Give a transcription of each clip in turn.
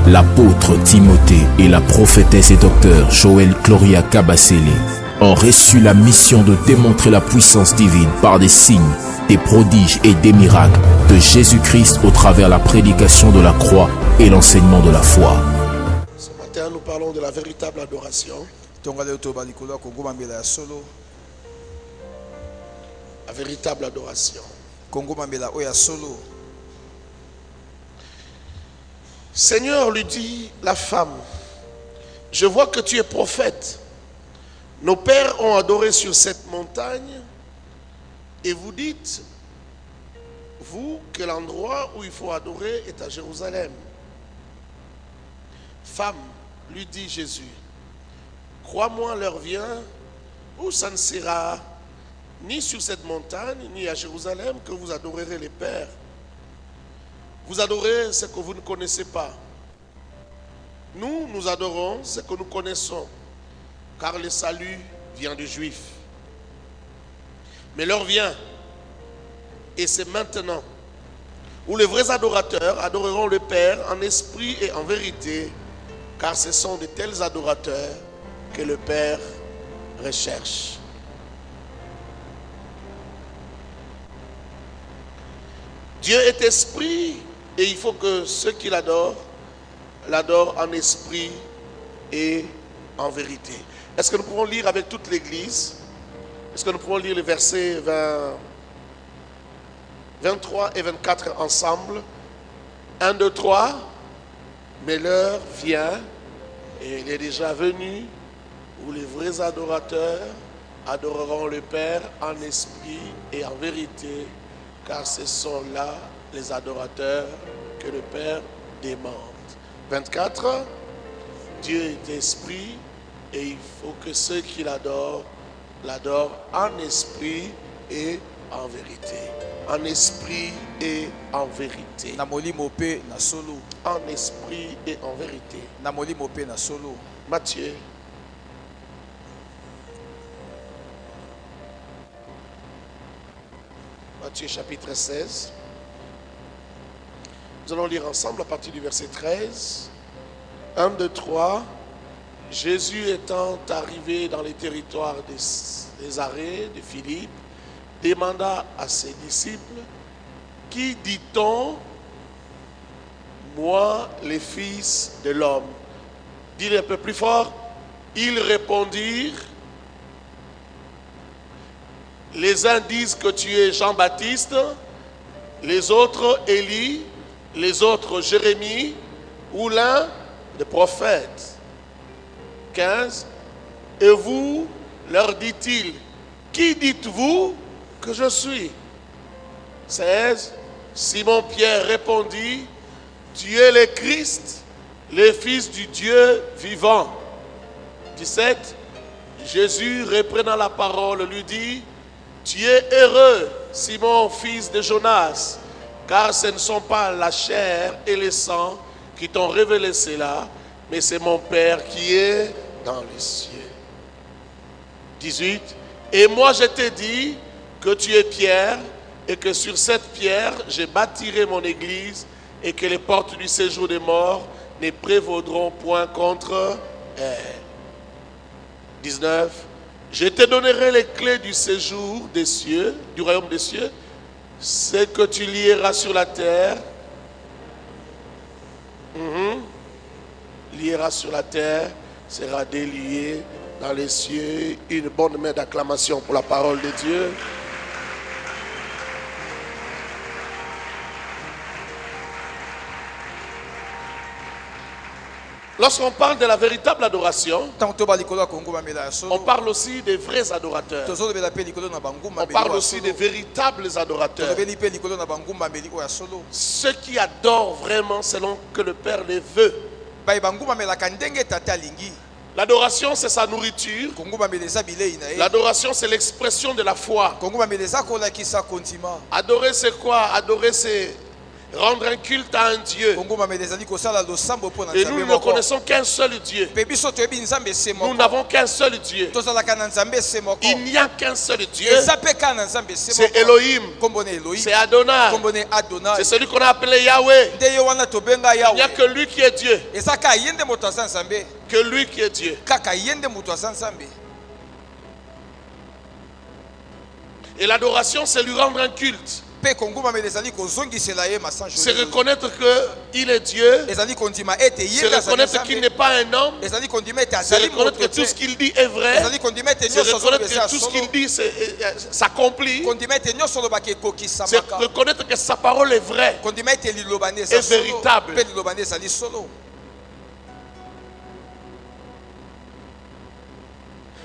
l'apôtre Timothée et la prophétesse et docteur Joël Gloria Kabasele ont reçu la mission de démontrer la puissance divine par des signes, des prodiges et des miracles de Jésus-Christ au travers la prédication de la croix et l'enseignement de la foi. Ce matin, nous parlons de la véritable adoration. La véritable adoration. Seigneur lui dit, la femme, je vois que tu es prophète. Nos pères ont adoré sur cette montagne et vous dites, vous, que l'endroit où il faut adorer est à Jérusalem. Femme, lui dit Jésus, crois-moi, l'heure vient où ça ne sera ni sur cette montagne, ni à Jérusalem que vous adorerez les pères. Vous adorez ce que vous ne connaissez pas. Nous adorons ce que nous connaissons, car le salut vient des Juifs. Mais l'heure vient, et c'est maintenant, où les vrais adorateurs adoreront le Père en esprit et en vérité, car ce sont de tels adorateurs que le Père recherche. Dieu est esprit et il faut que ceux qui l'adorent en esprit et en vérité. Est-ce que nous pouvons lire avec toute l'Église? Est-ce que nous pouvons lire les versets 23 et 24 ensemble? 1, 2, 3. Mais l'heure vient, et il est déjà venu, où les vrais adorateurs adoreront le Père en esprit et en vérité, car ce sont là les adorateurs que le Père demande. 24. Dieu est esprit et il faut que ceux qui l'adorent en esprit et en vérité. En esprit et en vérité. En esprit et en vérité. Matthieu. Matthieu chapitre 16. Nous allons lire ensemble à partir du verset 13. 1, 2, 3. Jésus étant arrivé dans les territoires des arrêts de Philippe, demanda à ses disciples, qui dit-on, moi, les fils de l'homme? Dis-le un peu plus fort. Ils répondirent, les uns disent que tu es Jean-Baptiste, les autres Élie, les autres Jérémie, ou l'un des prophètes. 15. Et vous, leur dit-il, qui dites-vous que je suis? 16. Simon-Pierre répondit, tu es le Christ, le Fils du Dieu vivant. 17. Jésus, reprenant la parole, lui dit, tu es heureux, Simon, fils de Jonas, car ce ne sont pas la chair et le sang qui t'ont révélé cela, mais c'est mon Père qui est dans les cieux. 18. Et moi je t'ai dit que tu es Pierre, et que sur cette pierre je bâtirai mon église, et que les portes du séjour des morts ne prévaudront point contre elle. 19. Je te donnerai les clés du séjour des cieux, du royaume des cieux. Ce que tu lieras sur la terre, lieras sur la terre, sera délié dans les cieux. Une bonne main d'acclamation pour la parole de Dieu. Lorsqu'on parle de la véritable adoration, on parle aussi des vrais adorateurs. On parle aussi des véritables adorateurs. Ceux qui adorent vraiment selon que le Père les veut. L'adoration, c'est sa nourriture. L'adoration, c'est l'expression de la foi. Adorer, c'est quoi? Adorer, c'est Rendre un culte à un Dieu. Et nous ne connaissons qu'un seul Dieu. Nous n'avons qu'un seul Dieu. Il n'y a qu'un seul Dieu. C'est Elohim. C'est Adonai. C'est celui qu'on a appelé Yahweh. Il n'y a que lui qui est Dieu. Que lui qui est Dieu. Et l'adoration, c'est lui rendre un culte. C'est reconnaître qu'il est Dieu. C'est reconnaître qu'il n'est pas un homme. C'est reconnaître que tout ce qu'il dit est vrai. C'est reconnaître que tout ce qu'il dit s'accomplit. C'est reconnaître que sa parole est vraie et véritable.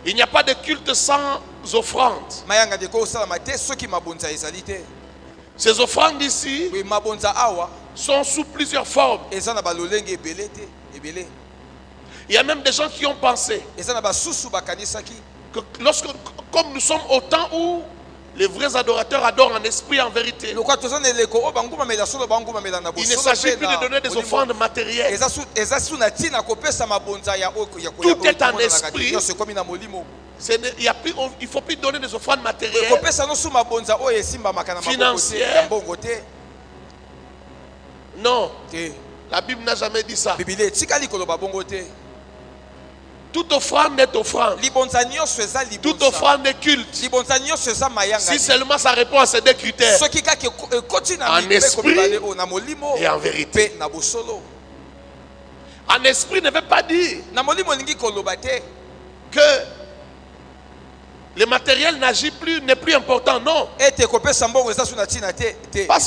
Il n'y a pas de culte sans offrande. Ces offrandes ici sont sous plusieurs formes. Il y a même des gens qui ont pensé que comme nous sommes au temps où les vrais adorateurs adorent en esprit et en vérité, il ne s'agit plus de donner des offrandes matérielles. Tout est en esprit. Il ne faut plus donner des offrandes matérielles, financières. Non, la Bible n'a jamais dit ça. Toute offrande est offrande. Toute offrande est culte. Si seulement ça répond à ces deux critères, en esprit et en vérité. En esprit ne veut pas dire que le matériel n'agit plus, n'est plus important, non. Parce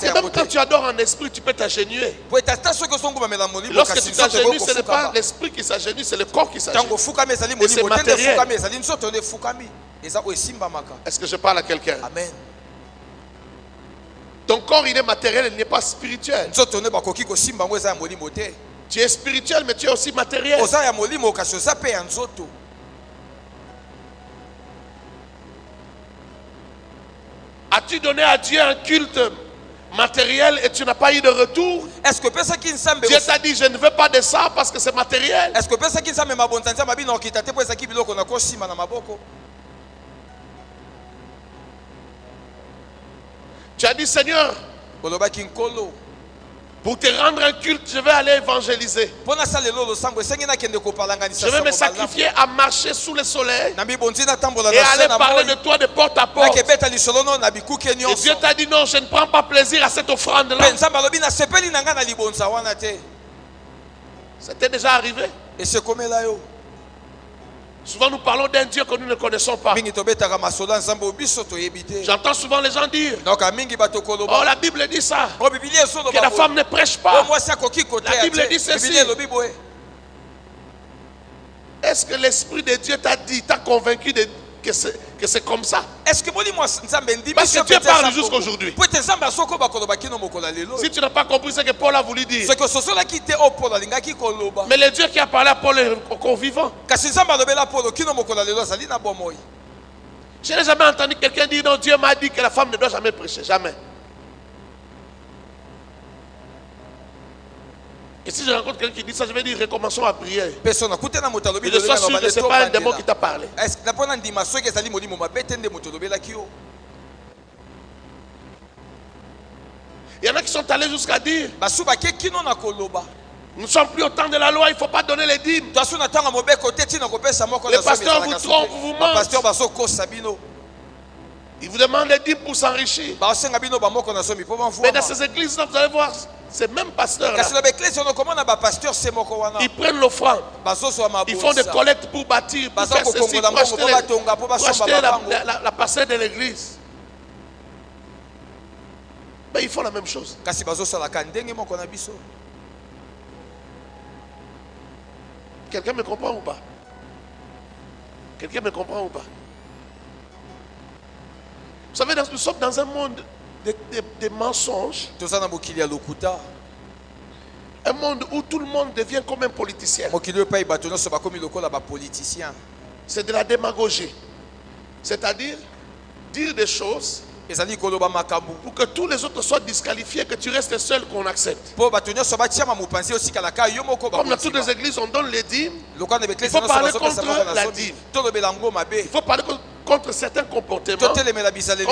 que même quand tu adores en esprit, tu peux t'agenouiller. Lorsque tu t'agenouilles, ce n'est pas l'esprit qui s'agenouille, c'est le corps qui s'agenouille. Et c'est matériel. Est-ce que je parle à quelqu'un? Amen. Ton corps, il est matériel, il n'est pas spirituel. Tu es spirituel, mais tu es aussi matériel. As-tu donné à Dieu un culte matériel et tu n'as pas eu de retour? Dieu t'a dit, je ne veux pas de ça parce que c'est matériel. Tu as dit, Seigneur, pour te rendre un culte, je vais aller évangéliser. Je vais me sacrifier à marcher sous le soleil et aller parler de toi de porte à porte. Et Dieu t'a dit non, je ne prends pas plaisir à cette offrande-là. C'était déjà arrivé. Souvent nous parlons d'un Dieu que nous ne connaissons pas. J'entends souvent les gens dire, oh, la Bible dit ça, que la femme ne prêche pas. La Bible dit ceci. Est-ce que l'Esprit de Dieu t'a dit, t'a convaincu que c'est comme ça? Parce que Dieu parle jusqu'aujourd'hui. Si tu n'as pas compris ce que Paul a voulu dire, mais le Dieu qui a parlé à Paul est encore vivant. Je n'ai jamais entendu quelqu'un dire non, Dieu m'a dit que la femme ne doit jamais prêcher. Jamais. Et si je rencontre quelqu'un qui dit ça, je vais dire recommençons à prier. Et je sois sûr que ce n'est pas un démon qui t'a parlé. Il y en a qui sont allés jusqu'à dire nous ne sommes plus au temps de la loi, il ne faut pas donner les dîmes. Les pasteurs vous trompent, vous mentent. Ils vous demandent les dîmes pour s'enrichir. Mais dans ces églises, vous allez voir, ces mêmes pasteurs-là, ils prennent l'offrande. Ils font des collectes pour bâtir, pour faire ceci, pour acheter la parcelle de l'église. Mais ils font la même chose. Quelqu'un me comprend ou pas? Quelqu'un me comprend ou pas? Vous savez, nous sommes dans un monde de mensonges. Un monde où tout le monde devient comme un politicien. C'est de la démagogie. C'est-à-dire dire des choses Pour que tous les autres soient disqualifiés, que tu restes seul, qu'on accepte. Comme dans toutes les églises, on donne les dîmes. Il faut parler contre la dîme. Il faut parler contre certains comportements. Comme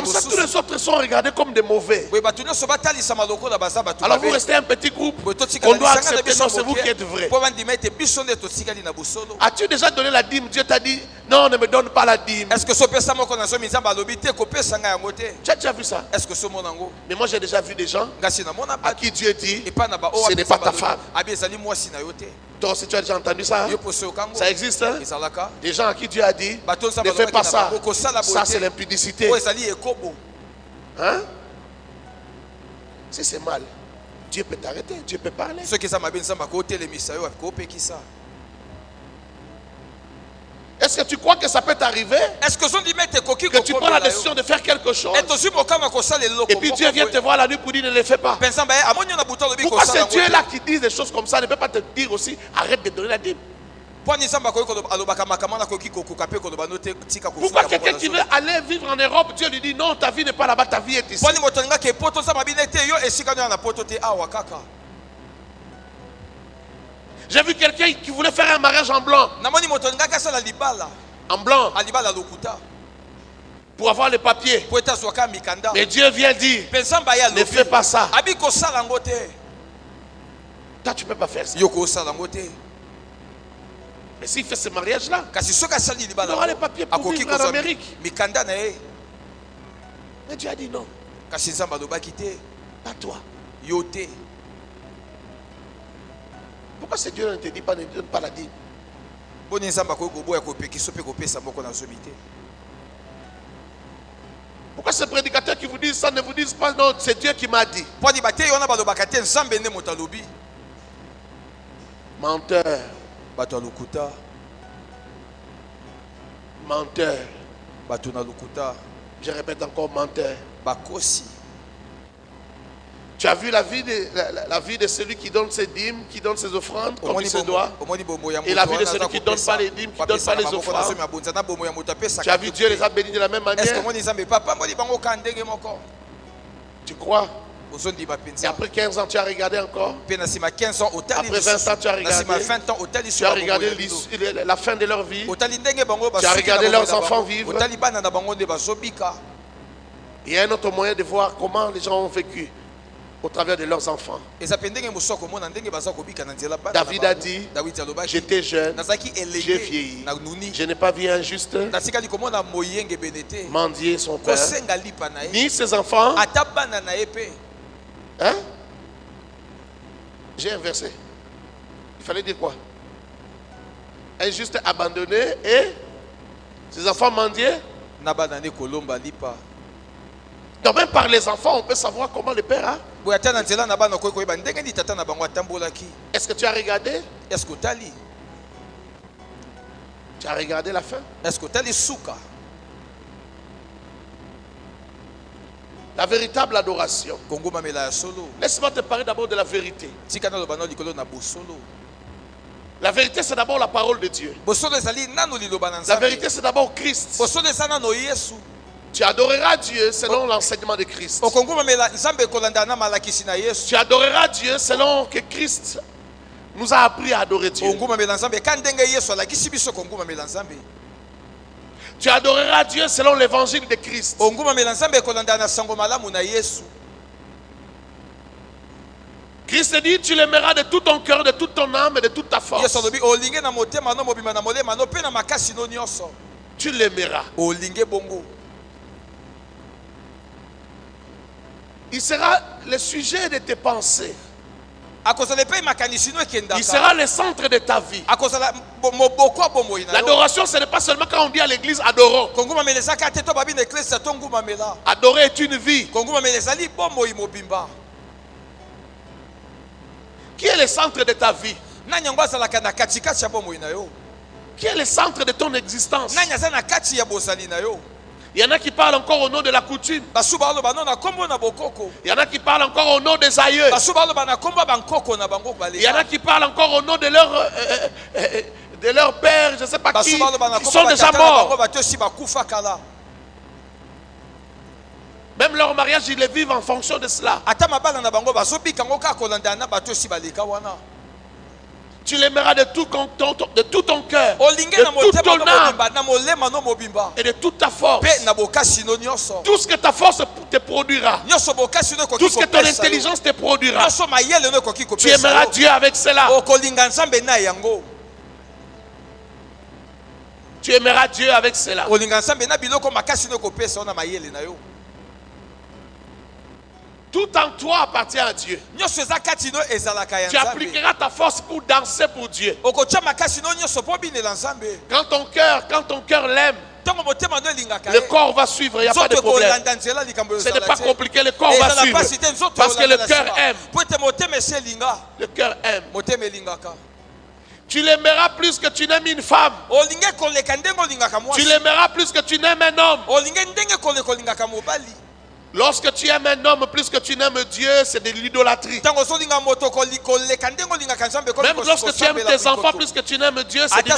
ça, tous les autres sont regardés comme des mauvais. Alors vous restez un petit groupe. On doit accepter, non, c'est vous qui êtes vrai. As-tu déjà donné la dîme? Dieu t'a dit, non, ne me donne pas la dîme. Tu as déjà vu ça? Mais moi j'ai déjà vu des gens à qui Dieu dit, ce n'est pas ta femme. Toi aussi tu as déjà entendu ça? Ça existe, hein? Des gens à qui Dieu a dit, ne fais pas ça. Ça c'est l'impudicité. Hein? Si c'est mal, Dieu peut t'arrêter, Dieu peut parler. Est-ce que tu crois que ça peut t'arriver? Que tu prends la décision de faire quelque chose et puis Dieu vient te voir la nuit pour dire ne le fais pas. Pourquoi c'est Dieu là qui dit des choses comme ça? Ne peut pas te dire aussi arrête de donner la dîme? Pourquoi quelqu'un qui veut aller vivre en Europe, Dieu lui dit non, ta vie n'est pas là-bas, ta vie est ici? J'ai vu quelqu'un qui voulait faire un mariage en blanc. En blanc. Pour avoir les papiers. Mais Dieu vient dire ne fais pas ça. Toi tu ne peux pas faire ça. Mais s'il fait ce mariage-là, il aura les papiers pour vivre en Amérique. Mais Dieu a dit non. Pas toi. Pourquoi ce Dieu ne te dit pas, ne donne pas la dîme? Pourquoi ce prédicateur qui vous dit ça ne vous dit pas non, c'est Dieu qui m'a dit? Menteur. Menteur. Je répète encore menteur. Tu as vu la vie de celui qui donne ses dîmes, qui donne ses offrandes comme il se doit, et la vie de celui qui ne donne pas les dîmes, qui ne donne pas les offrandes. Tu as vu Dieu les a bénis de la même manière? Tu crois? Et après 15 ans, tu as regardé encore? Après 20 ans, tu as regardé la fin de leur vie? Tu as regardé leurs enfants vivre? Il y a un autre moyen de voir comment les gens ont vécu au travers de leurs enfants. David a dit, j'étais jeune, j'ai vieilli, je n'ai pas vu un juste mendier son père, ni ses enfants. Hein? J'ai inversé. Il fallait dire quoi? Un juste abandonné et ses enfants mendiés. Donc même par les enfants, on peut savoir comment le père a. Est-ce que tu as regardé? Tu as regardé la fin? La véritable adoration. Laisse-moi te parler d'abord de la vérité. La vérité, c'est d'abord la parole de Dieu. La vérité, c'est d'abord Christ. Tu adoreras Dieu selon l'enseignement de Christ. Tu adoreras Dieu selon que Christ nous a appris à adorer Dieu. Tu adoreras Dieu selon l'évangile de Christ. Christ dit, tu l'aimeras de tout ton cœur, de toute ton âme et de toute ta force. Tu l'aimeras. Il sera le sujet de tes pensées. Il sera le centre de ta vie. L'adoration, ce n'est pas seulement quand on dit à l'église adorons. Adorer est une vie. Qui est le centre de ta vie? Qui est le centre de ton existence? Il y en a qui parlent encore au nom de la coutume. Il y en a qui parlent encore au nom des aïeux. Il y en a qui parlent encore au nom de leur père, je ne sais pas qui sont déjà morts. Même leur mariage, ils le vivent en fonction de cela. Tu l'aimeras de tout ton cœur, de toute ton âme et de toute ta force. Tout ce que ta force te produira, tout ce que ton intelligence te produira, tu aimeras Dieu avec cela. Tu aimeras Dieu avec cela. Tout en toi appartient à Dieu. Tu appliqueras ta force pour danser pour Dieu. Quand ton cœur l'aime, le corps va suivre, il n'y a pas de problème. Ce n'est pas compliqué, le corps va suivre. Parce que le cœur aime. Le cœur aime. Tu l'aimeras plus que tu n'aimes une femme. Tu l'aimeras plus que tu n'aimes un homme. Lorsque tu aimes un homme plus que tu n'aimes Dieu, c'est de l'idolâtrie. Même lorsque tu aimes tes enfants plus que tu n'aimes Dieu, c'est de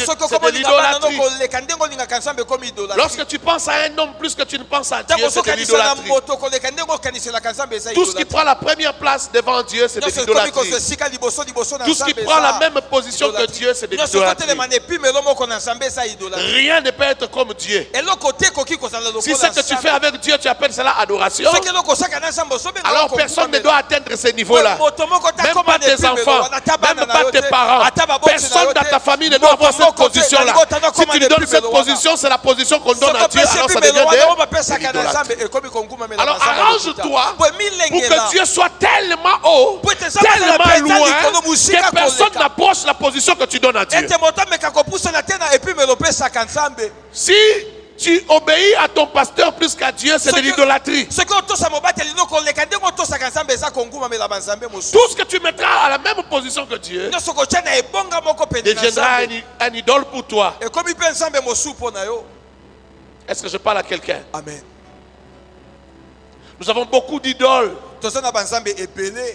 l'idolâtrie. Lorsque tu penses à un homme plus que tu ne penses à Dieu, c'est de l'idolâtrie. Tout ce qui prend la première place devant Dieu, c'est de l'idolâtrie. Tout ce qui prend la même position que Dieu, c'est de l'idolâtrie. Rien ne peut être comme Dieu. Si ce que tu fais avec Dieu, tu appelles cela adoration, alors personne ne doit atteindre ce niveau-là. Même pas tes enfants, même pas tes parents. Personne dans ta famille ne doit avoir cette position-là. Si tu lui donnes cette position, c'est la position qu'on donne à Dieu. Alors ça devient de l'idolâtrie. Alors arrange-toi pour que Dieu soit tellement haut, tellement loin, que personne n'approche la position que tu donnes à Dieu. Si tu obéis à ton pasteur plus qu'à Dieu, c'est de l'idolâtrie. Tout ce que tu mettras à la même position que Dieu deviendra un idole pour toi. Est-ce que je parle à quelqu'un? Amen. Nous avons beaucoup d'idoles.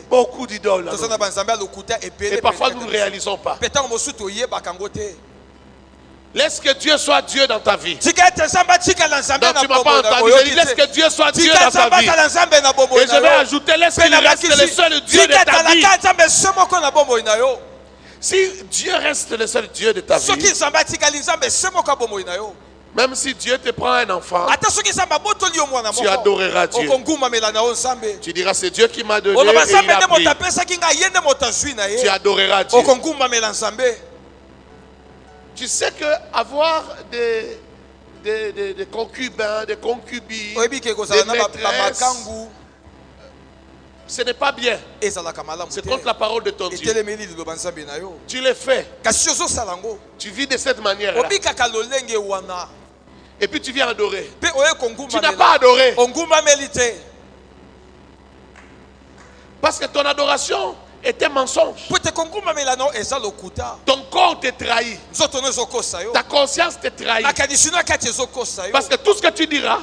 Beaucoup d'idoles. Et parfois nous ne réalisons pas. Laisse que Dieu soit Dieu dans ta vie. Donc tu ne m'as pas entendu. Je dis laisse que Dieu soit Dieu dans ta vie. Et je vais ajouter laisse qu'il reste le seul Dieu de ta vie. Si Dieu reste le seul Dieu de ta vie, même si Dieu te prend un enfant, tu adoreras Dieu. Tu diras c'est Dieu qui m'a donné et il a pris. Tu adoreras Dieu. Tu sais que avoir des concubins, des concubines, des maîtresses, ce n'est pas bien. C'est contre la parole de ton Dieu. Tu le fais. Tu vis de cette manière-là. Et puis tu viens adorer. Tu n'as pas adoré. Parce que ton adoration est un mensonge. Ton corps te trahit. Ta conscience te trahit. Parce que tout ce que tu diras,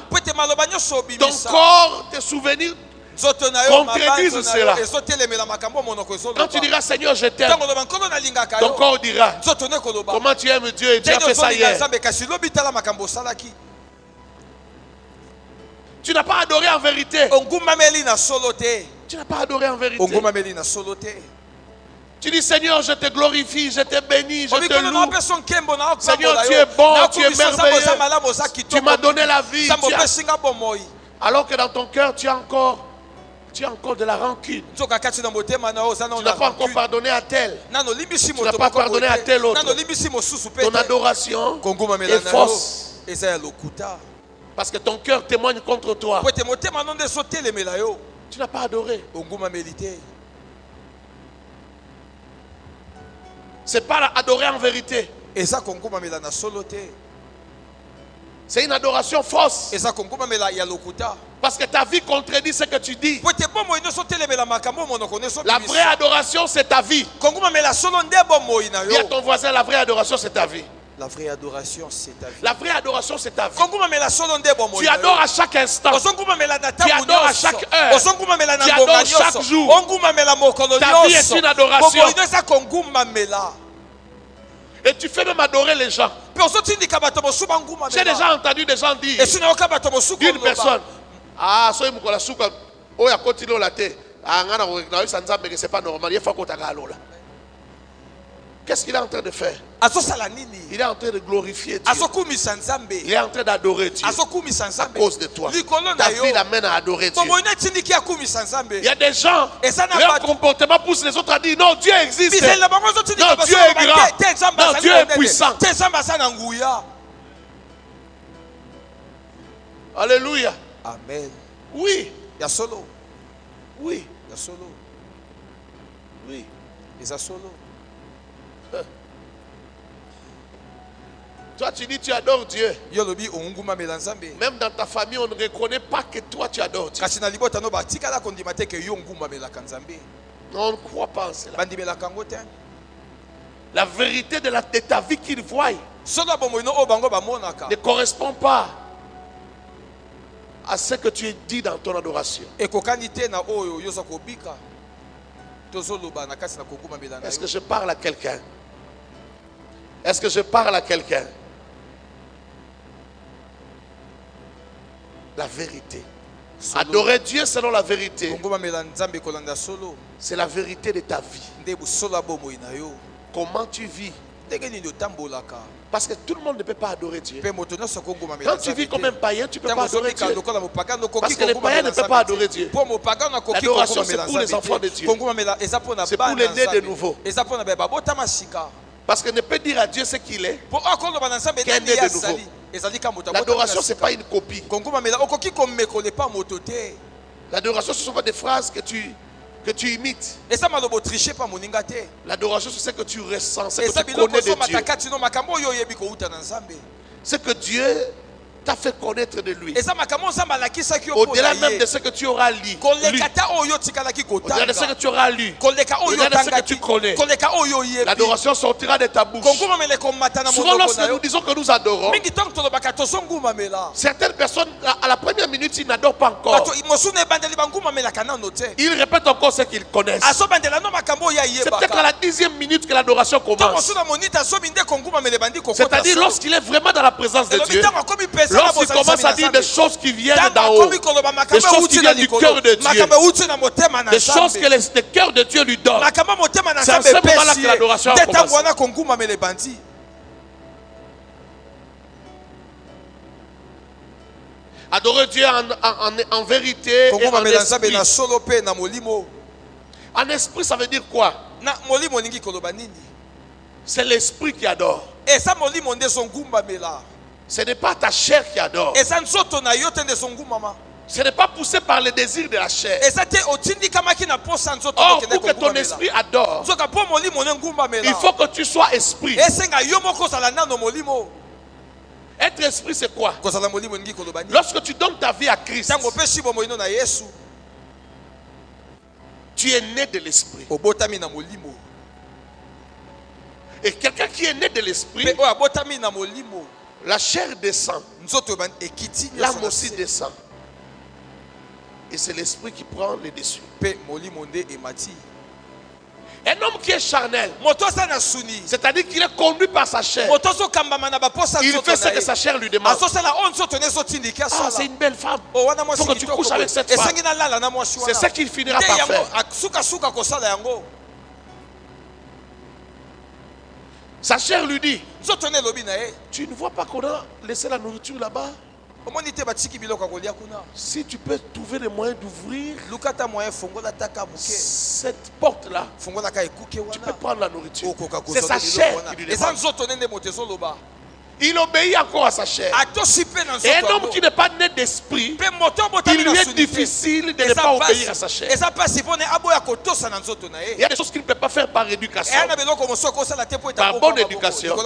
ton corps, tes souvenirs contredisent cela. Quand tu diras Seigneur je t'aime, ton corps dira comment tu aimes Dieu et tu as fait ça hier. Tu n'as pas adoré en vérité. Tu n'as pas adoré en vérité. Tu dis Seigneur je te glorifie, je te bénis, je te loue. Seigneur tu es bon, tu es merveilleux. Tu m'as donné la vie. Alors que dans ton cœur tu as encore de la rancune. Tu n'as pas encore pardonné à tel. Tu n'as pas pardonné à tel autre. Ton adoration est fausse. Parce que ton cœur témoigne contre toi. Tu n'as pas adoré. C'est pas adorer en vérité. C'est une adoration fausse. Parce que ta vie contredit ce que tu dis. La vraie adoration, c'est ta vie. Dis à ton voisin, la vraie adoration, c'est ta vie. La vraie adoration, c'est ta vie. La vraie adoration, c'est ta vie. Tu adores à chaque instant. Tu adores à chaque heure. Tu adores chaque jour. Ta vie est une adoration. Et tu fais même adorer les gens. J'ai déjà entendu des gens dire d'une personne, Ah, so mukola suka oya kotilo la te. Ah ngana ko na isa nzambe que c'est pas normal. Il faut ko taka lola. Qu'est-ce qu'il est en train de faire? Il est en train de glorifier Dieu. Il est en train d'adorer Dieu. À cause de toi. Ta vie l'amène à adorer Dieu. Il y a des gens, leur comportement pousse les autres à dire non, Dieu existe. Non, Dieu est grand. Non, Dieu est puissant. Alléluia. Amen. Oui. Il y a solo. Oui. Il y a solo. Oui. Il y a solo. Toi, tu dis tu adores Dieu. Même dans ta famille, on ne reconnaît pas que toi tu adores Dieu. On ne croit pas en cela. La vérité de ta vie qu'ils voient ne correspond pas à ce que tu dis dans ton adoration. Est-ce que je parle à quelqu'un? Est-ce que je parle à quelqu'un? La vérité. Adorer Dieu selon la vérité. C'est la vérité de ta vie. Comment tu vis? Parce que tout le monde ne peut pas adorer Dieu. Quand tu vis comme un païen, tu ne peux pas adorer Dieu. Parce que les païens ne peuvent pas adorer Dieu. L'adoration, c'est pour les enfants de Dieu. C'est pour les nés de nouveau. Parce que ne peut dire à Dieu ce qu'il est qu'un né de nouveau. L'adoration, ce n'est pas une copie. L'adoration, ce ne sont pas des phrases que tu imites. L'adoration, c'est ce que tu ressens, ce que tu connais de Dieu. Ce que Dieu t'a fait connaître de lui. Au-delà même de ce que tu auras lu. Au-delà de ce que tu auras lu. Au-delà de ce que tu connais. L'adoration sortira de ta bouche. Souvent lorsque nous disons que nous adorons, certaines personnes à la première minute ils n'adorent pas encore. Ils répètent encore ce qu'ils connaissent. C'est peut-être à la 10e minute que l'adoration commence. C'est-à-dire lorsqu'il est vraiment dans la présence de Dieu. Lorsqu'il commence à dire des choses qui viennent d'en haut, des choses qui viennent du cœur de Dieu, des choses que le cœur de Dieu lui donne, c'est à ce moment-là que l'adoration commence. Adorer Dieu en vérité et en esprit. En esprit, ça veut dire quoi? C'est l'esprit qui adore. Ce n'est pas ta chair qui adore. Ce n'est pas poussé par les désirs de la chair. Or, pour que ton esprit adore, il faut que tu sois esprit. Être esprit, c'est quoi? Lorsque tu donnes ta vie à Christ, tu es né de l'esprit. Et quelqu'un qui est né de l'esprit, la chair descend, l'âme aussi descend. Et c'est l'esprit qui prend le dessus. Un homme qui est charnel, c'est-à-dire qu'il est conduit par sa chair, il fait ce que sa chair lui demande. Ah, c'est une belle femme. Il faut que tu couches avec cette femme. C'est ce qu'il finira par faire. Sa chair lui dit, tu ne vois pas qu'on a laissé la nourriture là-bas? Si tu peux trouver les moyens d'ouvrir cette porte-là, tu peux prendre la nourriture. C'est sa chair qui lui demande. Il obéit encore à sa chair. Et un homme qui n'est pas né d'esprit, il lui est difficile de ne pas obéir à sa chair. Il y a des choses qu'il ne peut pas faire par éducation, par bonne éducation.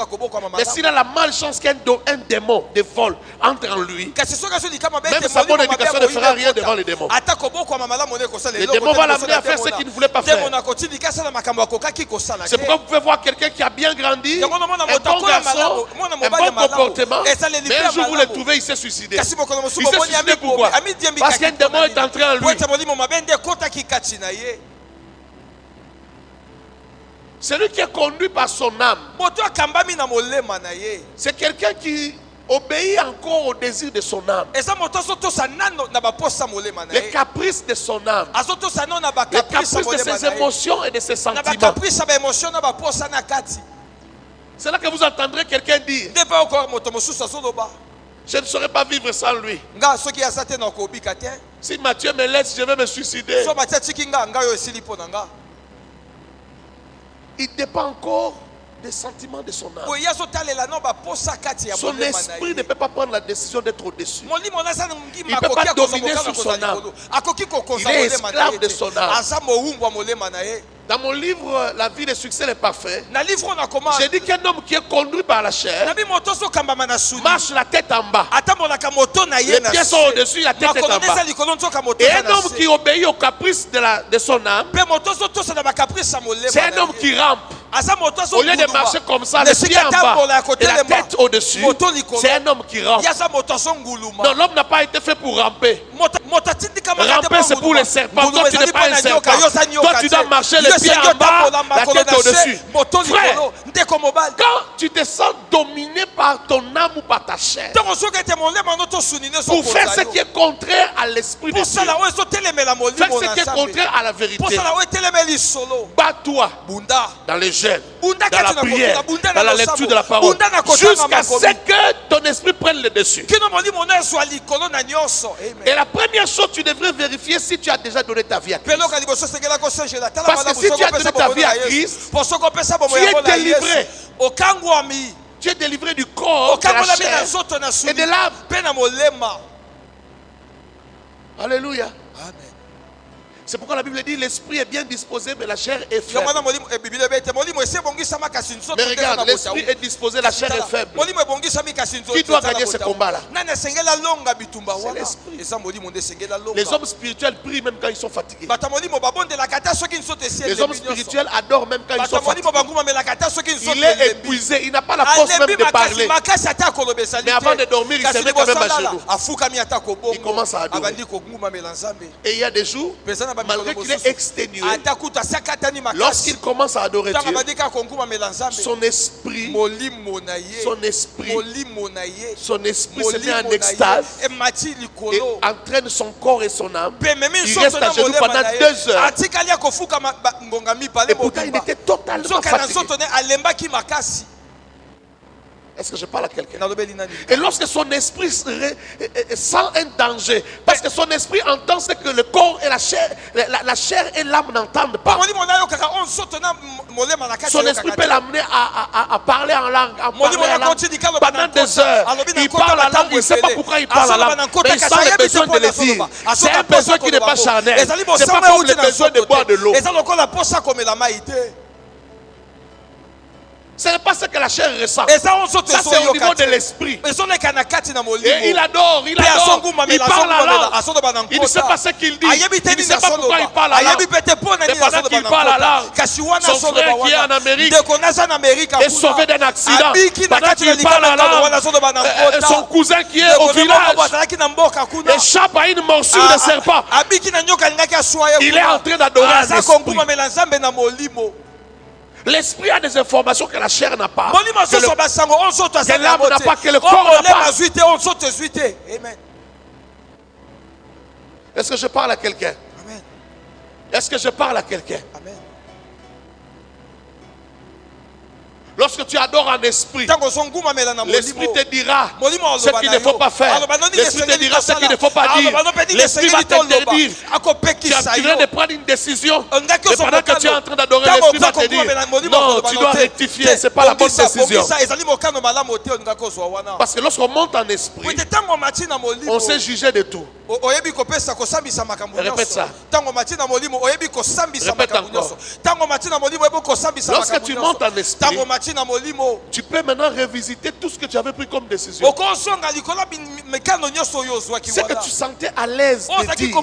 Mais s'il a la malchance qu'un démon de vol entre en lui, même sa bonne éducation ne fera rien devant les démons. Les démons vont l'amener à faire ce qu'il ne voulait pas faire. C'est pourquoi vous pouvez voir quelqu'un qui a bien grandi, un bon garçon, un bon comportement, mais un jour vous le trouvez, il s'est suicidé. Il s'est suicidé pourquoi? Parce qu'un démon est entré en lui. Celui qui est conduit par son âme, c'est quelqu'un qui obéit encore au désir de son âme, les caprices de son âme, les caprices de ses émotions et de ses sentiments. C'est là que vous entendrez quelqu'un dire: je ne saurais pas vivre sans lui. Si Matthieu me laisse, je vais me suicider. Il dépend encore des sentiments de son âme. Son esprit ne peut pas prendre la décision d'être au-dessus. Il ne peut pas dominer sur son âme. Il est esclave de son âme. Dans mon livre La vie, le succès, le parfait, j'ai dit qu'un homme qui est conduit par la chair marche la tête en bas. Les pieds sont au-dessus, la tête est en bas. Et un homme qui obéit aux caprices de son âme, c'est un homme qui rampe. Au lieu de marcher comme ça, les pieds en bas et la tête au-dessus, c'est un homme qui rampe. Non, l'homme n'a pas été fait pour ramper. Ramper, c'est pour les serpents. Toi, tu n'es pas un serpent. Toi, tu dois marcher les pieds en bas, la tête au-dessus. Frère, quand tu te sens dominé par ton âme ou par ta chair, pour faire ce qui est contraire à l'esprit de Dieu, faire ce qui est contraire à la vérité, bats-toi dans les jeûnes, dans la prière, dans la lecture de la parole, jusqu'à ce que ton esprit prenne le dessus. Et la première chose, tu devrais vérifier si tu as déjà donné ta vie à Christ. Parce que si tu as donné ta vie à Christ, tu es délivré. Tu es délivré du corps, de la chair et de l'âme. Alléluia. Amen. C'est pourquoi la Bible dit l'esprit est bien disposé, mais la chair est faible. Mais regarde, l'esprit est disposé, la chair est faible. Qui doit gagner ce combat-là? C'est l'esprit. Les hommes spirituels prient même quand ils sont fatigués. Les hommes spirituels adorent même quand ils sont fatigués. Il est épuisé, il n'a pas la force même de parler. Mais avant de dormir, il se met quand même à genoux. Il commence à adorer. Et il y a des jours, malgré qu'il est exténué, lorsqu'il commence à adorer Dieu, son esprit se met en extase et entraîne son corps et son âme. Il reste à genoux pendant 2 heures. Et pourtant il était totalement fatigué. Est-ce que je parle à quelqu'un? Et lorsque son esprit sent un danger, parce que son esprit entend ce que le corps et la chair et l'âme n'entendent pas, son esprit peut l'amener à parler en langue, pendant 2 heures. Il parle la langue, il ne sait pas pourquoi il parle la langue, mais il sent le besoin de le dire. C'est un besoin qui n'est pas charnel. C'est pas comme le besoin de boire de l'eau. Ce n'est pas ce que la chair ressent. Ça, c'est au niveau de l'esprit. Et il adore, il parle la langue. Il ne sait pas ce qu'il dit. Il ne sait pas pourquoi il parle la langue. Mais pendant qu'il parle la langue, son frère qui est en Amérique est sauvé d'un accident. Pendant qu'il parle la langue, son cousin qui est au village échappe à une morsure de serpent. Il est en train d'adorer un esprit. L'esprit a des informations que la chair n'a pas, que l'âme n'a pas, que le corps n'a pas. Est-ce que je parle à quelqu'un? Est-ce que je parle à quelqu'un? Lorsque tu adores en esprit, l'esprit te dira ce qu'il ne faut pas faire. L'esprit te dira ce qu'il ne faut pas dire. L'esprit va t'interdire. Tu as besoin de prendre une décision. Et pendant que tu es en train d'adorer, l'esprit va te dire non, tu dois rectifier, ce n'est pas la bonne décision. Parce que lorsqu'on monte en esprit, on sait juger de tout. Répète ça. Répète encore. Lorsque tu montes en esprit, tu peux maintenant revisiter tout ce que tu avais pris comme décision. Ce que tu sentais à l'aise de dire,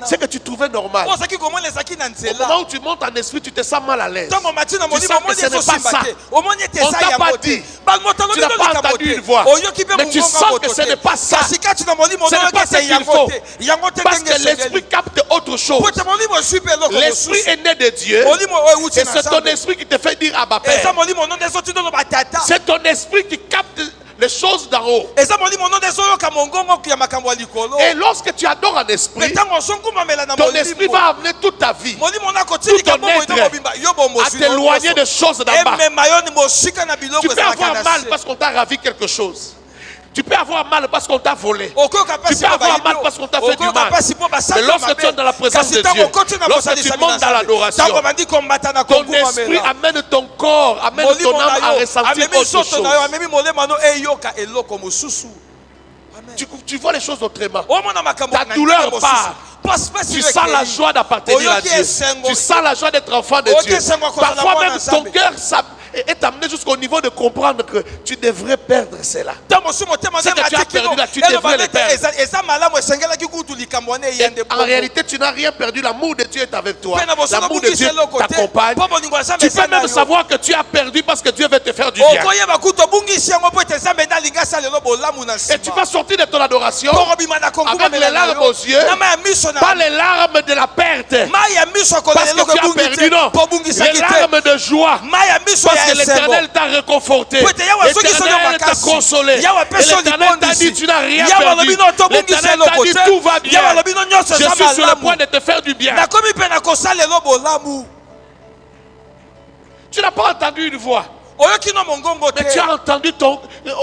ce que tu trouvais normal. Au moment où tu montes en esprit, tu te sens mal à l'aise. Tu sens que ce n'est pas ça. On ne t'a pas dit. Tu n'as pas entendu une voix. Mais tu sens que ce n'est pas ça. Ce n'est pas ce qu'il faut. Parce que l'esprit capte autre chose. L'esprit est né de Dieu. Et c'est ton esprit qui te fait dire Abba Père. C'est ton esprit qui capte des choses d'en haut. Et lorsque tu adores en esprit, ton esprit va amener toute ta vie, tout ton être à t'éloigner des choses d'en bas. Tu peux avoir mal parce qu'on t'a ravi quelque chose. Tu peux avoir mal parce qu'on t'a volé. Tu peux avoir mal parce qu'on t'a fait du mal. Mais lorsque tu es dans la présence de Dieu, lorsque tu montes dans l'adoration, ton esprit amène ton corps, amène ton âme à ressentir autre chose. Tu vois les choses autrement. Ta douleur part. Tu sens la joie d'appartenir à Dieu. Tu sens la joie d'être enfant de Dieu. Parfois même ton cœur est amené jusqu'au niveau de comprendre que tu devrais perdre cela. Ce que tu as perdu là, tu devrais le perdre. En réalité, tu n'as rien perdu. L'amour de Dieu est avec toi. L'amour de Dieu t'accompagne. Tu peux même savoir que tu as perdu parce que Dieu veut te faire du bien. Et tu vas sortir de ton adoration avec les larmes aux yeux. Pas les larmes de la perte parce que tu as perdu, non. Les larmes de joie parce que l'Éternel t'a réconforté. L'Éternel t'a consolé. L'Éternel t'a dit tu n'as rien perdu. L'Éternel t'a dit tout va bien. Je suis sur le point de te faire du bien. Tu n'as pas entendu une voix. Mais tu as entendu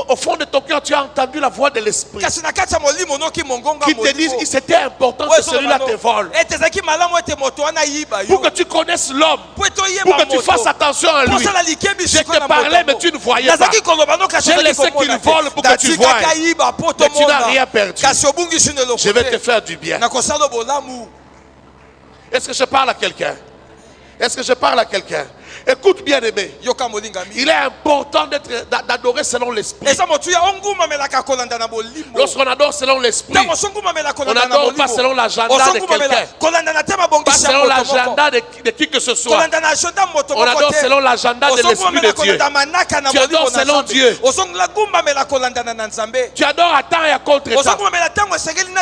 au fond de ton cœur, tu as entendu la voix de l'esprit qui te dit que c'était important que celui-là te vole. Pour que tu connaisses l'homme, pour que tu fasses attention à lui. Je te parlais, mais tu ne voyais pas. J'ai laissé qu'il vole pour que tu voies. Mais tu n'as rien perdu. Je vais te faire du bien. Est-ce que je parle à quelqu'un? Est-ce que je parle à quelqu'un? Écoute bien aimé, il est important d'adorer selon l'esprit. Lorsqu'on adore selon l'esprit, on n'adore pas selon l'agenda de quelqu'un, pas selon l'agenda de qui que ce soit. On adore selon l'agenda de l'esprit de Dieu. Tu adores selon Dieu. Tu adores à temps et à contre-temps.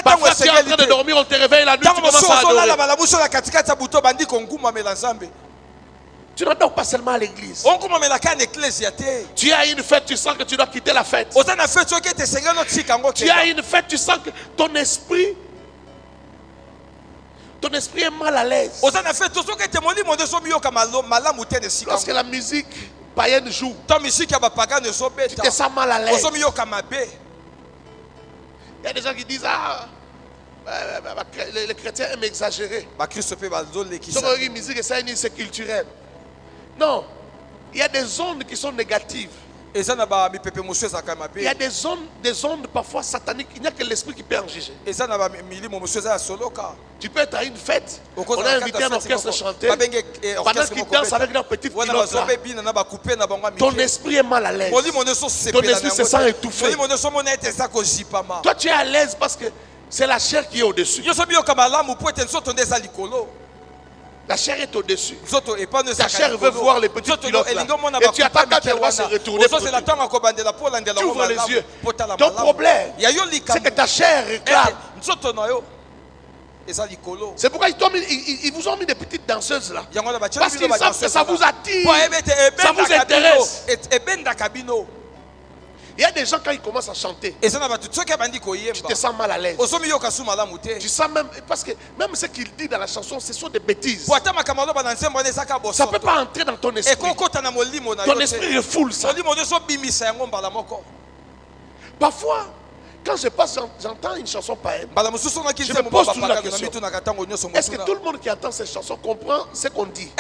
Parfois tu es en train de dormir, on te réveille la nuit, tu commences à adorer. Tu n'adores pas seulement à l'église. Tu as une fête, tu sens que tu dois quitter la fête. Tu as une fête, tu sens que ton esprit est mal à l'aise. Lorsque la musique païenne joue, tu te sens mal à l'aise. Il y a des gens qui disent les chrétiens aiment exagérer. C'est culturel. Non, il y a des zones qui sont négatives. Il y a des zones parfois sataniques. Il n'y a que l'esprit qui peut en juger. Tu peux être à une fête, on a invité un orchestre à chanter, pendant qu'ils dansent avec leur petite pilote là, ton esprit est mal à l'aise. Ton esprit se sent étouffé. Toi tu es à l'aise parce que c'est la chair qui est au-dessus. La chair est au-dessus. Ta chair veut voir les petits pilotes là. Et tu attends quand elle va se retourner. Tu ouvres les yeux. Ton problème, c'est que ta chair réclame. C'est pourquoi ils vous ont mis des petites danseuses là. Parce qu'ils savent que ça vous attire. Ça vous intéresse. Il y a des gens quand ils commencent à chanter, tu te sens mal à l'aise. Tu sens même, parce que même ce qu'il dit dans la chanson, ce sont des bêtises. Ça ne peut pas entrer dans ton esprit. Ton esprit refoule ça. Parfois, quand je passe, j'entends une chanson païenne. Je me pose toujours la question. Est-ce que tout le monde qui entend cette chanson comprend ce qu'on dit?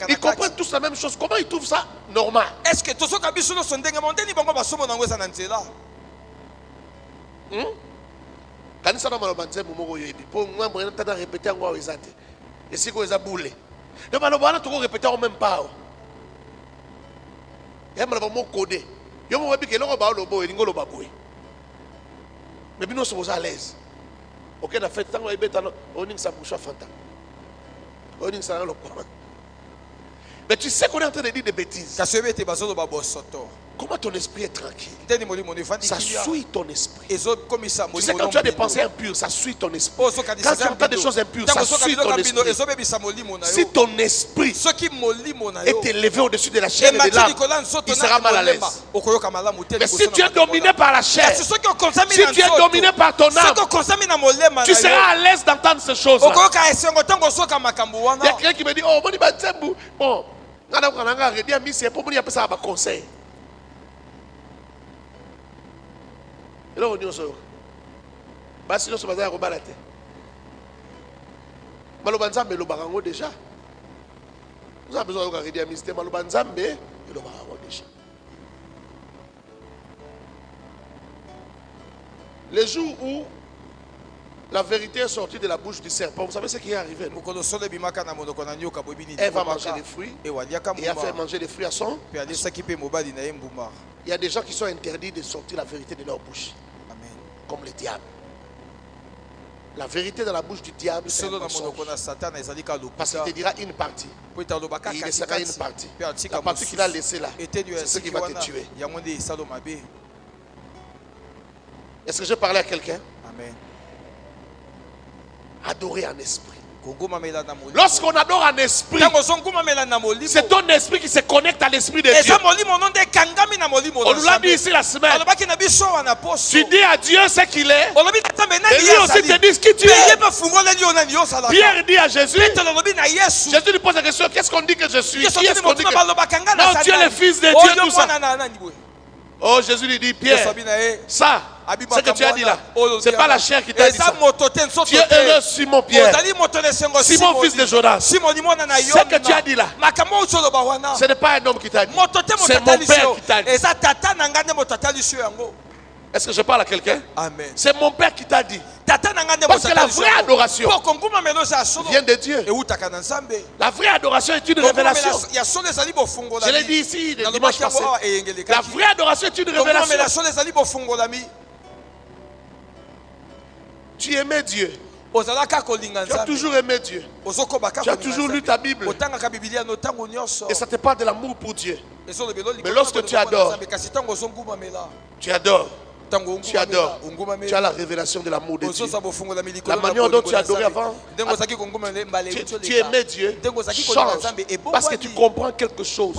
Ils comprennent tous la même chose. Comment ils trouvent ça normal? Mais nous sommes à l'aise. Ok, on a fait tant de mais tu sais qu'on est en train de dire des bêtises. Comment ton esprit est tranquille? Ça suit ton esprit. Tu sais, quand tu as des pensées impures, ça suit ton esprit. Quand tu entends des choses impures, ça suit ton esprit. Si ton esprit est élevé au-dessus de la chair et de l'âme, il sera mal à l'aise. Mais si tu es dominé par la chair, si tu es dominé par ton âme, tu seras à l'aise d'entendre ces choses. Il y a quelqu'un qui me dit, oh, bon, conseil. Et là, on dit, sinon, ce matin, on va la tête. Malobanzambe, le barango déjà. Nous avons besoin de regarder un mystère. Malobanzambe, le barango déjà. Le jour où la vérité est sortie de la bouche du serpent, vous savez ce qui est arrivé? Elle va manger les fruits et a fait manger les fruits à son. Il y a des gens qui sont interdits de sortir la vérité de leur bouche. Amen. Comme le diable. La vérité dans la bouche du diable, c'est un mensonge. Parce qu'il te dira une partie. Et il laissera une partie. La partie qu'il a laissée là, c'est ce qui va te tuer. Est-ce que je parlais à quelqu'un? Amen. Adorer en esprit. Lorsqu'on adore en esprit, c'est ton esprit qui se connecte à l'esprit de Dieu. On nous l'a dit ici la semaine. Tu dis à Dieu ce qu'il est, et lui aussi te dit ce que tu es. Pierre dit à Jésus, Jésus lui pose la question, qu'est-ce qu'on dit que je suis? Qui est-ce qu'on dit que... Non, tu es le fils de Dieu, tout ça. Oh, Jésus lui dit, Pierre, ça, ce que tu as dit là, ce n'est pas la chair qui t'a dit ça. Tu es heureux, Simon Pierre, Simon fils de Jonas. Ce que tu as dit là, ce n'est pas un homme qui t'a dit, c'est mon père qui t'a dit. Est-ce que je parle à quelqu'un? Amen. C'est mon père qui t'a dit. Parce que la vraie adoration vient de Dieu. La vraie adoration est une révélation. Je l'ai dit ici le dimanche passé. La vraie adoration est une révélation. Tu aimais Dieu. Tu as toujours aimé Dieu. Tu as toujours lu ta Bible. Et ça te parle de l'amour pour Dieu. Mais lorsque tu adores, tu adores. Tu adores. Tu as la révélation de l'amour de Dieu. La manière dont tu adorais avant, tu aimais Dieu, change. Parce que tu comprends quelque chose.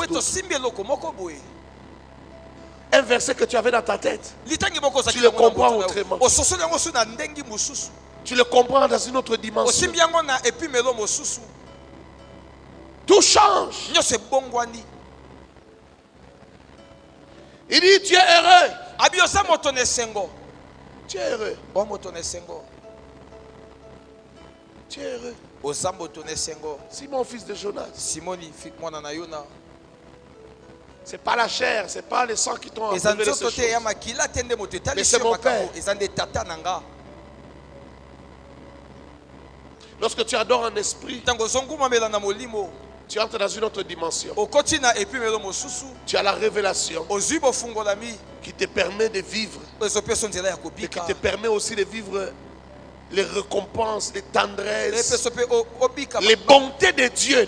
Un verset que tu avais dans ta tête, tu le comprends autrement. Tu le comprends dans une autre dimension. Tout change. Il dit, tu es heureux. Tu es heureux. Tu es heureux. Simon, fils de Jonas. C'est pas la chair, c'est pas le sang qui t'ont révélé ces choses. Mais c'est mon père. Lorsque tu adores en esprit, tu entres dans une autre dimension. Tu as la révélation qui te permet de vivre et qui te permet aussi de vivre les récompenses, les tendresses, les bontés de Dieu.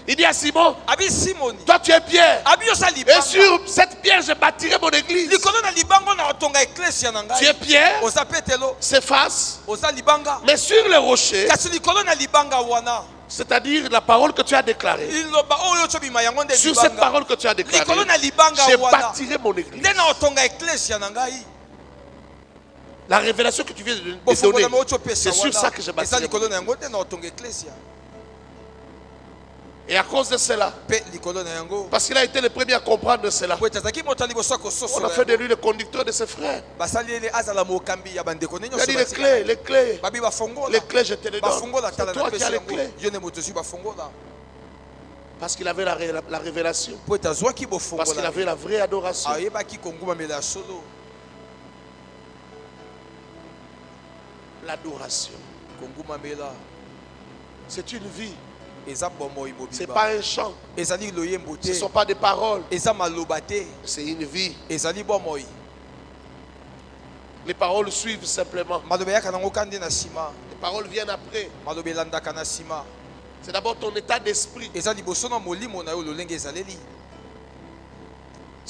Il dit à Simon, toi tu es Pierre, et sur cette pierre je bâtirai mon église. Tu es Pierre, Céphas, mais sur le rocher, c'est-à-dire la parole que tu as déclarée, sur cette parole que tu as déclarée, je bâtirai mon église. La révélation que tu viens de donner, c'est sur ça que je bâtirai mon église. Et à cause de cela, parce qu'il a été le premier à comprendre cela, on a fait de lui le conducteur de ses frères. Il a dit les clés, les clés, je te les donne. C'est toi qui as les clés. Parce qu'il avait la révélation. Parce qu'il avait la vraie adoration. L'adoration, c'est une vie. Ce n'est pas un chant. Ce ne sont pas des paroles. C'est une vie. Les paroles suivent simplement. Les paroles viennent après. C'est d'abord ton état d'esprit.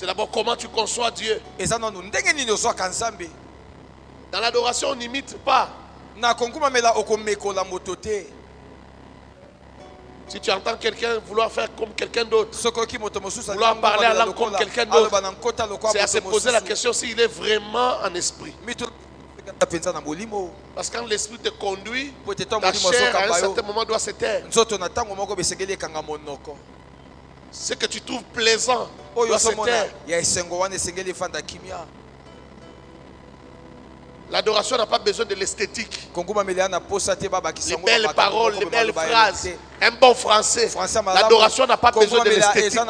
C'est d'abord comment tu conçois Dieu. Dans l'adoration, on n'imite pas. Si tu entends quelqu'un vouloir faire comme quelqu'un d'autre, vouloir parler à langue comme quelqu'un d'autre, c'est à se poser la question s'il est vraiment en esprit. Parce que quand l'esprit te conduit, ta chair à un certain moment doit se taire. Ce que tu trouves plaisant doit se taire. L'adoration n'a pas besoin de l'esthétique. Les belles paroles, les belles phrases, un bon français. L'adoration n'a pas besoin de l'esthétique.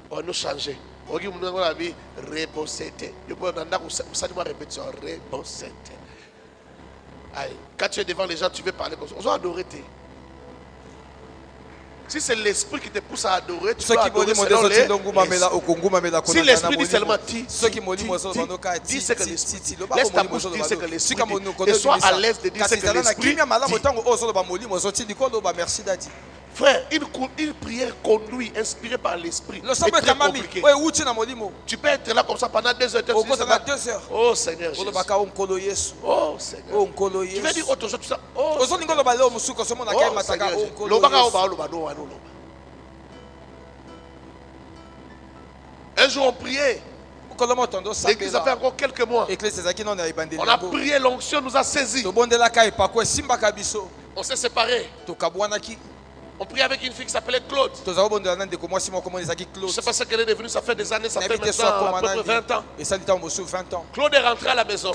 On nous changer. Quand tu es devant les gens, tu veux parler comme ça. On doit adorer. Si c'est l'esprit qui te pousse à adorer, tu dois adorer selon les... Si l'esprit dit seulement dis ce que l'esprit dit. Laisse ta bouche dire ce que l'esprit dit. Et sois à l'aise de dire ce que l'esprit dit. Frère, une prière conduite, inspirée par l'esprit, est très compliquée. Tu peux être là comme ça pendant 2 heures. Oh Seigneur Jésus. Oh Seigneur. Tu veux dire autre chose, tout ça. Oh Seigneur Jésus. Un jour on priait. L'église a fait encore quelques mois. On a prié, l'onction nous a saisis. On s'est séparés. On prie avec une fille qui s'appelait Claude. Je ne sais pas ce qu'elle est devenue, ça fait des années, ça fait maintenant à peu près 20 ans. Claude est rentré à la maison.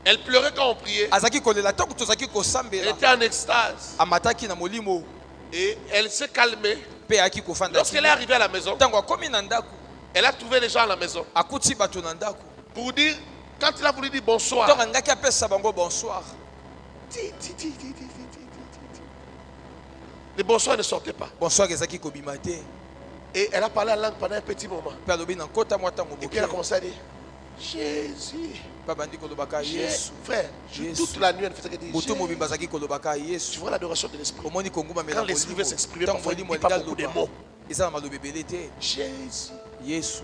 Elle pleurait quand on priait. Elle était en extase. Et elle s'est calmée. Lorsqu'elle est arrivée à la maison, elle a trouvé les gens à la maison. Pour dire, quand il a voulu dire bonsoir, le bonsoir ne sortait pas. Et elle a parlé la langue pendant un petit moment. Et puis elle a commencé à dire Jésus. Frère, toute la nuit elle faisait que dire Jésus. Tu vois l'adoration de l'esprit. Quand l'esprit veut s'exprimer, parfois il ne dit pas beaucoup de mots. Jésus.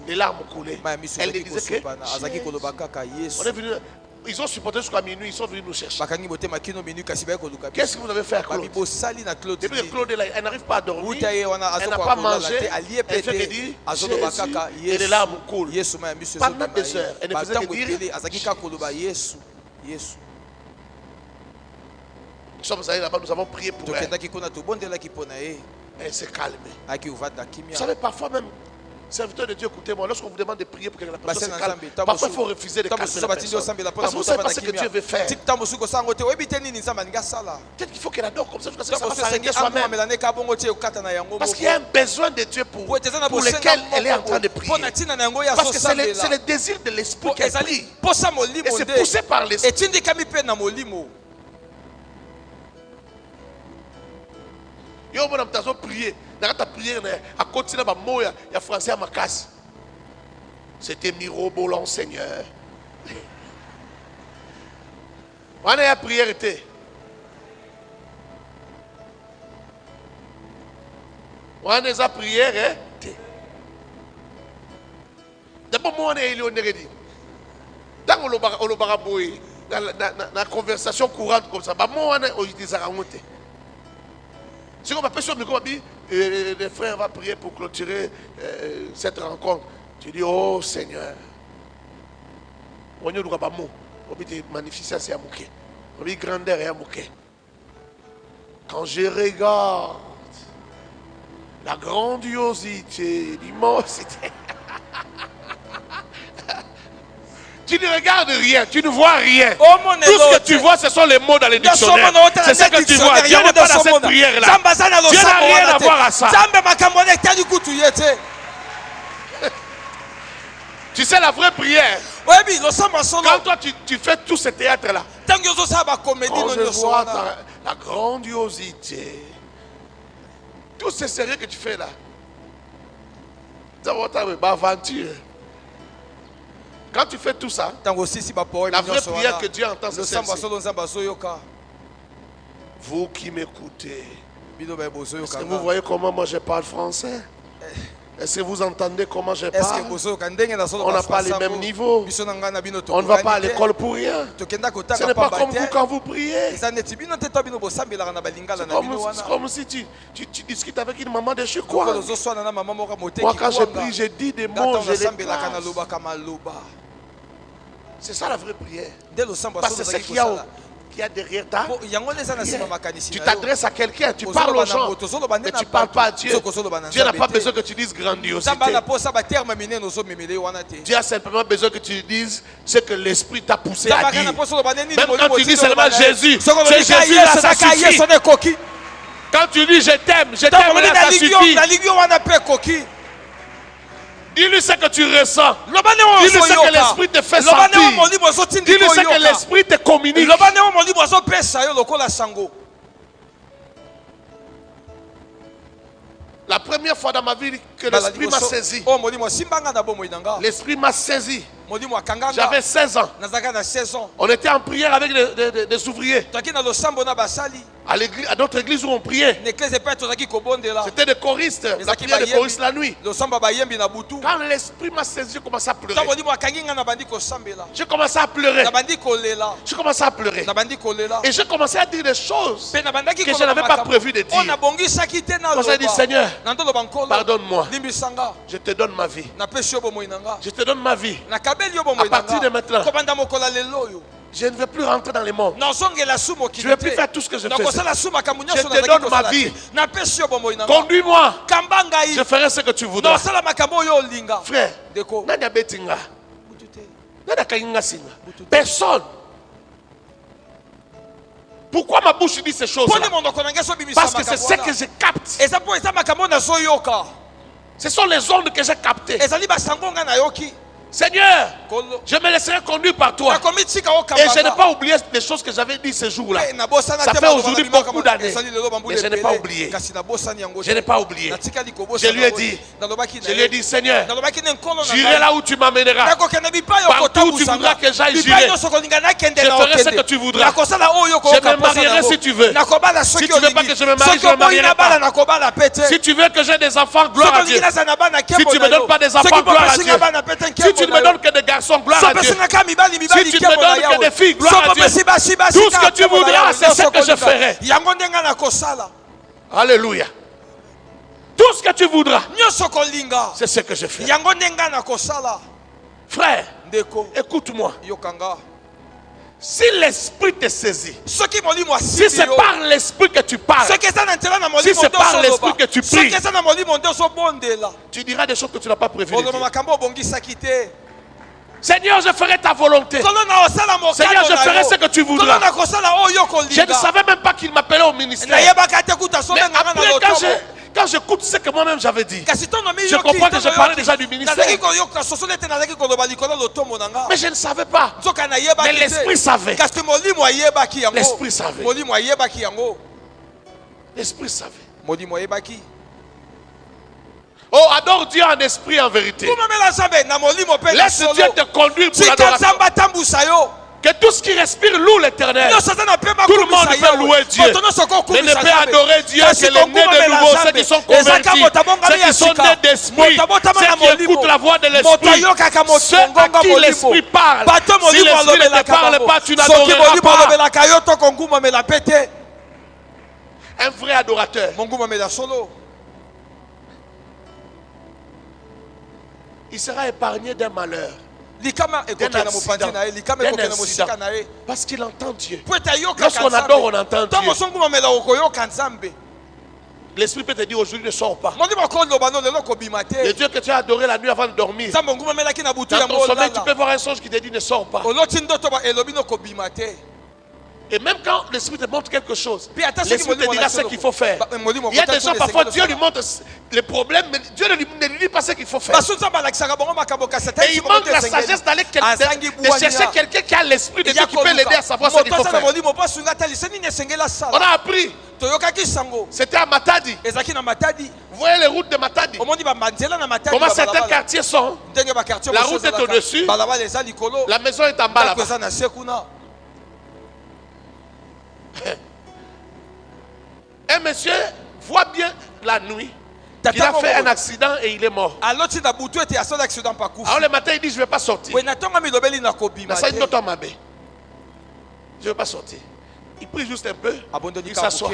Les larmes coulaient. Elle disait que on est venu. Ils ont supporté jusqu'à minuit, ils sont venus nous chercher. Qu'est-ce que vous avez fait à Claude? Depuis que Claude est là, elle n'arrive pas à dormir, elle n'a pas mangé, elle fait que dire Jésus, et les larmes coulent. Pendant des heures, elle ne faisait que dire Jésus. Nous sommes allés là-bas, nous avons prié pour elle. Elle s'est calmée. Vous savez, parfois même, serviteur de Dieu, écoutez-moi, lorsqu'on vous demande de prier pour que la personne se calme, parfois il faut refuser de calmer la personne. Parce que vous ne savez pas ce que Dieu veut faire. Peut-être qu'il faut qu'elle adore comme ça, jusqu'à ce que ça va s'arrêter soi-même. Parce qu'il y a un besoin de Dieu pour lequel elle est en train de prier. Parce que c'est le désir de l'esprit qu'elle prie. Et c'est poussé par l'esprit. Yo mon ami tazo prier, dans ta prière à continuer à mots ya français à ma casse. C'était mirobolant Seigneur. On a la prière était. On a la prière était. D'abord moi on est élu on est dit. Dans le baraboui, dans la conversation courante comme ça, bah moi on est au Dizaramonte. Si on m'appelle sur le micro, les frères vont prier pour clôturer cette rencontre. Tu dis, oh Seigneur. On ne doit pas mot. On dit magnificence et amouké. On dit grandeur et amouké. Quand je regarde la grandiosité, l'immensité. Tu ne regardes rien, tu ne vois rien. Tout ce que tu vois, ce sont les mots dans les dictionnaires. C'est ce que tu vois. Dieu n'est pas dans cette prière-là. Dieu n'a rien à voir à ça. Tu sais la vraie prière. Quand toi tu fais tout ce théâtre-là. Quand je vois la grandiosité. Tout ce sérieux que tu fais là. Ça va être une aventure. Quand tu fais tout ça, la vraie prière que Dieu entend, c'est celle-ci. Vous qui m'écoutez, est-ce que vous voyez comment moi je parle français? Est-ce que vous entendez comment je parle? On n'a pas les mêmes niveaux. On ne va pas à l'école pour rien. Ce n'est pas comme vous quand vous priez. C'est comme si tu discutes avec une maman de chez quoi. Moi quand je prie, je dis des mots, je les classe. C'est ça la vraie prière. Parce que c'est ce qu'il y a derrière ta prière. Tu t'adresses à quelqu'un, tu parles aux gens, mais tu ne parles pas à Dieu. Dieu n'a pas besoin que tu dises grandiosité. Dieu a simplement besoin que tu dises ce que l'Esprit t'a poussé à dire. Même quand tu dis seulement Jésus, c'est Jésus là, ça suffit. Quand tu dis je t'aime là, ça suffit. Dis-lui ce que tu ressens. Dis-lui ce que l'Esprit te fait sentir. Dis-lui ce que l'Esprit te communique. La première fois dans ma vie que l'Esprit m'a saisi. L'Esprit m'a saisi. J'avais 16 ans. On était en prière avec des ouvriers. À notre église où on priait. C'était des choristes. La prière des choristes la nuit. Quand l'Esprit m'a saisi, j'ai commencé à pleurer. J'ai commencé à pleurer. J'ai commencé à pleurer. Et j'ai commencé à dire des choses que je n'avais pas prévu de dire. J'ai dit, Seigneur, pardonne-moi. Je te donne ma vie. Je te donne ma vie. À partir de maintenant, je ne vais plus rentrer dans les mondes. Je ne vais plus faire tout ce que je fais. Je te donne ma vie. Conduis-moi. Je ferai ce que tu voudras. Frère, personne. Pourquoi ma bouche dit ces choses-là? Parce que c'est ce que je capte. Ce sont les ondes que j'ai captées. Seigneur, je me laisserai conduire par toi. Et je n'ai pas oublié les choses que j'avais dit ce jour-là. Ça fait aujourd'hui beaucoup d'années. Mais je n'ai pas oublié. Je n'ai pas oublié. Je lui ai dit, Seigneur, j'irai là où tu m'amèneras. Partout où tu voudras que j'aille, j'irai. Je ferai ce que tu voudras. Je me marierai si tu veux. Si tu ne veux pas que je me marie, je ne me marierai pas. Si tu veux que j'ai des enfants, gloire à Dieu. Si tu ne me donnes pas des enfants, gloire à Dieu. Si tu ne me donnes que des garçons, gloire à Dieu. Si tu ne me donnes que des filles, gloire à Dieu. Tout ce que tu voudras, c'est ce que je ferai. Alléluia. Tout ce que tu voudras, c'est ce que je ferai. Frère, écoute-moi. Si l'Esprit te saisit, si c'est par l'Esprit que tu parles, si c'est par l'Esprit que tu pries, tu diras des choses que tu n'as pas prévues de dire. Seigneur, je ferai ta volonté. Seigneur, je ferai ce que tu voudras. Je ne savais même pas qu'il m'appelait au ministère. Mais après, quand j'écoute ce que moi-même j'avais dit, je comprends que je parlais déjà du ministère. Mais je ne savais pas. Mais l'Esprit savait. L'Esprit savait. L'Esprit savait. Oh, adore Dieu en esprit et en vérité. Laisse Dieu te conduire pour l'adoration. Que tout ce qui respire loue l'Éternel. Tout le monde peut louer Dieu. Mais ne peut adorer Dieu que les nés de nouveau, ceux qui sont convertis, ceux qui sont nés d'esprit, ceux qui écoutent la voix de l'esprit, ceux à qui l'esprit parle. Si l'esprit ne te parle pas, tu n'adoreras pas. Un vrai adorateur, il sera épargné d'un malheur, d'un accident, parce qu'il entend Dieu. Lorsqu'on adore, on entend Dieu. L'Esprit peut te dire aujourd'hui ne sors pas. Le Dieu que tu as adoré la nuit avant de dormir, dans ton sommeil tu peux voir un songe qui te dit ne sors pas. Et même quand l'Esprit te montre quelque chose, l'Esprit te dira ce qu'il faut faire. Il y a des gens, parfois, Dieu lui montre les problèmes, mais Dieu ne lui dit pas ce qu'il faut faire. Et il manque la sagesse d'aller de chercher quelqu'un qui a l'Esprit de Dieu qui peut l'aider à savoir ce qu'il faut faire. On a appris. C'était à Matadi. Vous voyez les routes de Matadi. Comment certains quartiers sont. La route est au-dessus. La maison est en bas là-bas. Un monsieur voit bien la nuit. Il a fait un accident et il est mort. Alors le matin il dit je ne vais pas sortir. Je ne vais pas sortir. Il prie juste un peu. Il s'assoit.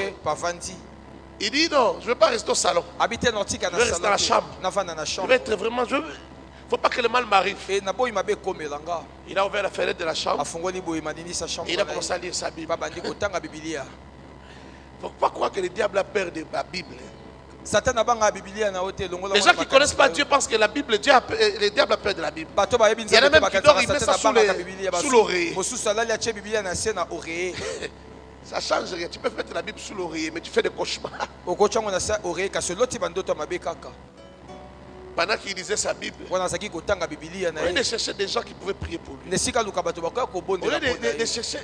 Il dit non, je ne veux pas rester au salon. Je vais rester dans la chambre. Je vais être vraiment. Il ne faut pas que le mal m'arrive. Il a ouvert la fenêtre de la chambre. Et il a commencé à lire sa Bible. Il ne faut pas croire que le diable a peur de la Bible. Les gens qui ne connaissent pas Dieu pensent que la Bible, le diable a peur de la Bible. Il y en a même qui dorment, ils mettent ça sous l'oreiller. Ça change rien. Tu peux mettre la Bible sous l'oreiller, mais tu fais des cauchemars. Pendant qu'il lisait sa Bible, au lieu de chercher des gens qui pouvaient prier pour lui, au lieu de chercher.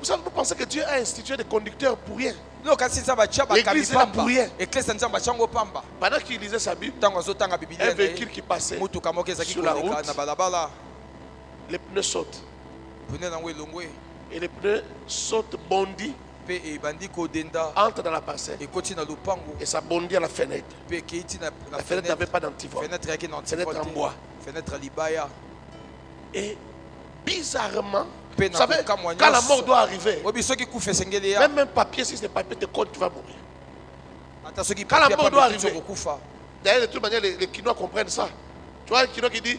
Vous pensez que Dieu a institué des conducteurs pour rien? L'église est là pour rien. Pendant qu'il lisait sa Bible, un véhicule qui passait sur la route, les pneus sautent. Et les pneus sautent, bondit, entre dans la parcelle et ça bondit à la fenêtre. La fenêtre n'avait pas d'antivol. Fenêtre en bois. Et bizarrement, vous savez, quand la mort doit arriver, même un papier, si ce papier te compte, tu vas mourir. Quand la mort doit arriver, d'ailleurs, de toute manière, les Kinois comprennent ça. Tu vois, le Kinois qui dit,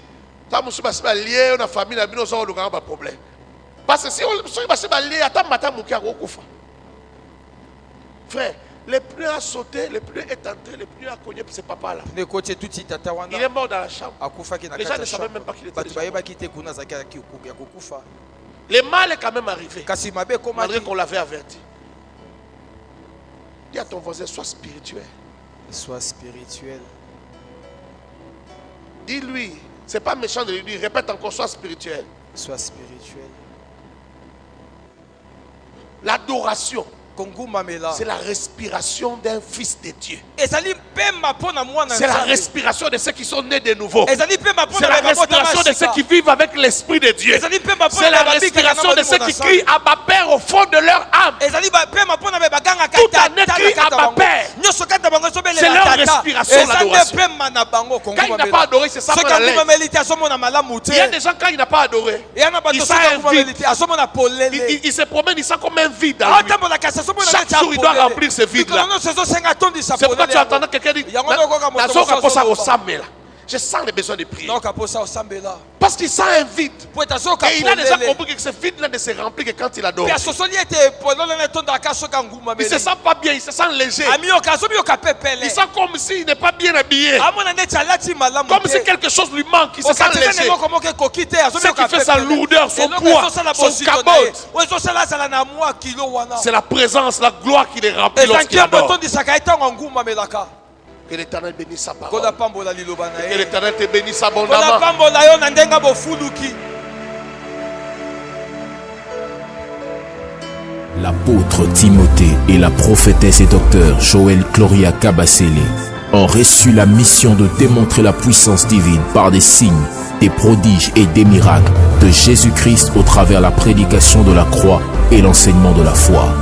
on a lié, on a famille, on a un problème. Parce que si on va lié, attends, frère, le pneu a sauté, le pneu est entré, le pneu a cogné, c'est papa là. Il est mort dans la chambre. Les gens ne savaient même pas qu'il était déjà mort. Le mal est quand même arrivé, malgré qu'on l'avait averti. Dis à ton voisin, sois spirituel. Sois spirituel. Dis-lui, c'est pas méchant de lui dire, répète encore, sois spirituel. Sois spirituel. L'adoration, c'est la respiration d'un fils de Dieu. C'est la respiration de ceux qui sont nés de nouveau. C'est la respiration de ceux qui vivent avec l'Esprit de Dieu. C'est la respiration de ceux qui crient Abba Père au fond de leur âme. Tout un cri Abba Père. C'est leur respiration, l'adoration. Quand il n'a pas adoré, c'est ça qu'on a l'air. Il y a des gens, quand il n'a pas adoré, il sent un vide. Il se promène, il sent comme un vide dans lui. Chaque jour, il doit remplir ce vide-là. C'est pourquoi tu entends quelqu'un dire je sens le besoin de prier. Parce qu'il sent un vide. Et il a déjà compris que ce vide-là ne se remplit que quand il adore. Il ne se sent pas bien, il se sent léger. Il sent comme s'il n'est pas bien habillé. Comme si quelque chose lui manque, il se sent léger. Ce qui fait sa lourdeur, son poids, son cabote. C'est la présence, la gloire qui les remplit lorsqu'il adore. Que l'Éternel bénisse sa parole. Que l'Éternel te bénisse abondamment. L'apôtre Timothée et la prophétesse et docteur Joël Gloria Kabasele ont reçu la mission de démontrer la puissance divine par des signes, des prodiges et des miracles de Jésus-Christ au travers la prédication de la croix et l'enseignement de la foi.